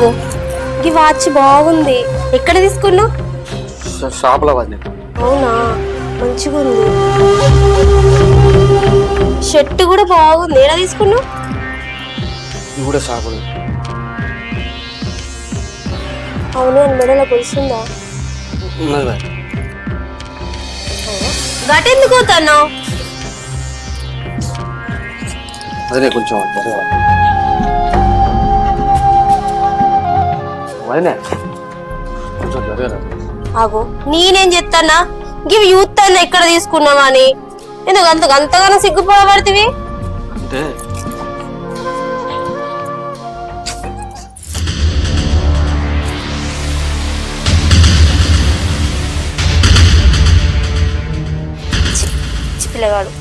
ఆగు, ఈ వాచ్ బాగుంది. ఎక్కడ తీసుకున్నావు? షాప్లో వదిలే. అవునా, మంచిగా ఉంది. షర్ట్ కూడా బాగుంది. ఎలా తీసుకున్నావు? ఇది కూడా షాపులో. అవును, అని మెడలో గొలుసుందా? ఉన్నది మరి. గటెందుకు పోతాను? అదే కొంచెం వదిలే, కొంచెం జరగరా. ఆగు, నేనేం చెప్తానా? ఇవి యూత్ అన్న ఎక్కడ తీసుకున్నావా అని ఎందుకు అంతగానో సిగ్గుపడబడుతుంది? అంటే పిల్లగాడు